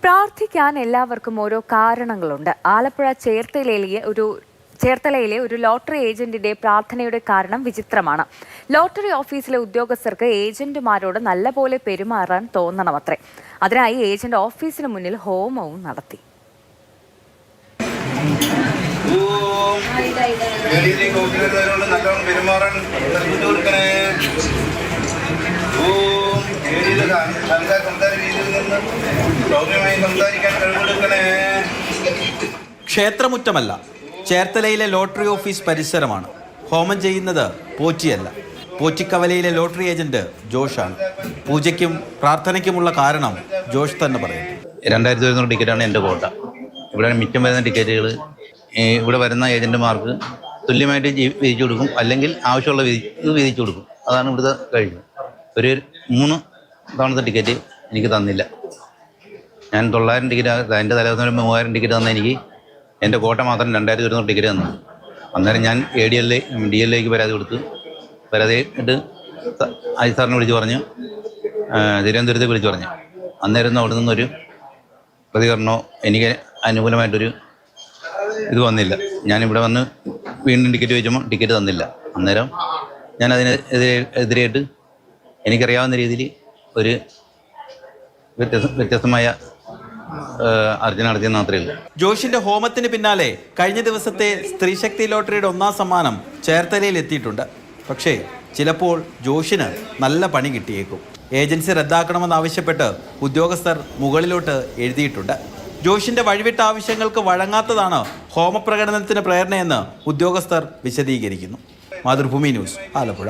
പ്രാർത്ഥിക്കാൻ എല്ലാവർക്കും ഓരോ കാരണങ്ങളുണ്ട്. ആലപ്പുഴ ചേർത്തലയിലെ ഒരു ലോട്ടറി ഏജന്റിന്റെ പ്രാർത്ഥനയുടെ കാരണം വിചിത്രമാണ്. ലോട്ടറി ഓഫീസിലെ ഉദ്യോഗസ്ഥർക്ക് ഏജന്റുമാരോട് നല്ലപോലെ പെരുമാറാൻ തോന്നണമത്രേ. അതിനായി ഏജന്റ് ഓഫീസിന് മുന്നിൽ ഹോമവും നടത്തി. ക്ഷേത്രമുറ്റമല്ല, ചേർത്തലയിലെ ലോട്ടറി ഓഫീസ് പരിസരമാണ്. ഹോമം ചെയ്യുന്നത് പോറ്റിയല്ല, പോറ്റിക്കവലയിലെ ലോട്ടറി ഏജന്റ് ജോഷാണ്. പൂജയ്ക്കും പ്രാർത്ഥനയ്ക്കുമുള്ള കാരണം ജോഷ് തന്നെ പറയും. 2100 ടിക്കറ്റാണ് എൻ്റെ കോട്ട. ഇവിടെ മിച്ചം വരുന്ന ടിക്കറ്റുകൾ ഇവിടെ വരുന്ന ഏജന്റുമാർക്ക് തുല്യമായിട്ട് വിധിച്ചു കൊടുക്കും, അല്ലെങ്കിൽ ആവശ്യമുള്ള വിധിച്ചു കൊടുക്കും. അതാണ് ഇവിടുത്തെ കഴിഞ്ഞു. ഒരു 3 തവണത്തെ ടിക്കറ്റ് എനിക്ക് തന്നില്ല. ഞാൻ 900 ടിക്കറ്റ്, അതിൻ്റെ തലേദിവസം 3000 ടിക്കറ്റ് തന്ന എനിക്ക് എൻ്റെ കോട്ട മാത്രം 2100 ടിക്കറ്റ് തന്നു. അന്നേരം ഞാൻ DLA-ക്ക് പരാതി കൊടുത്തു. പരാതി ഇട്ട് അജി സാറിനെ വിളിച്ച് പറഞ്ഞു, തിരുവനന്തപുരത്തേക്ക് വിളിച്ച് പറഞ്ഞു. അന്നേരം അവിടെ നിന്നൊരു പ്രതികരണമോ എനിക്ക് അനുകൂലമായിട്ടൊരു ഇത് വന്നില്ല. ഞാനിവിടെ വന്ന് വീണ്ടും ടിക്കറ്റ് ചോദിച്ചപ്പോൾ ടിക്കറ്റ് തന്നില്ല. അന്നേരം ഞാൻ എതിരായിട്ട് എനിക്കറിയാവുന്ന രീതിയിൽ ഒരു വ്യത്യസ്തമായ അർച്ചന നടത്തിയെന്ന് മാത്രമേ ഉള്ളൂ. ജോഷിന്റെ ഹോമത്തിന് പിന്നാലെ കഴിഞ്ഞ ദിവസത്തെ സ്ത്രീശക്തി ലോട്ടറിയുടെ 1ാം സമ്മാനം ചേർത്തലയിൽ എത്തിയിട്ടുണ്ട്. പക്ഷേ ചിലപ്പോൾ ജോഷിന് നല്ല പണി കിട്ടിയേക്കും. ഏജൻസി റദ്ദാക്കണമെന്നാവശ്യപ്പെട്ട് ഉദ്യോഗസ്ഥർ മുകളിലോട്ട് എഴുതിയിട്ടുണ്ട്. ജോഷിന്റെ വഴിവിട്ട ആവശ്യങ്ങൾക്ക് വഴങ്ങാത്തതാണ് ഹോമപ്രകടനത്തിന് പ്രേരണയെന്ന് ഉദ്യോഗസ്ഥർ വിശദീകരിക്കുന്നു. മാതൃഭൂമി ന്യൂസ്, ആലപ്പുഴ.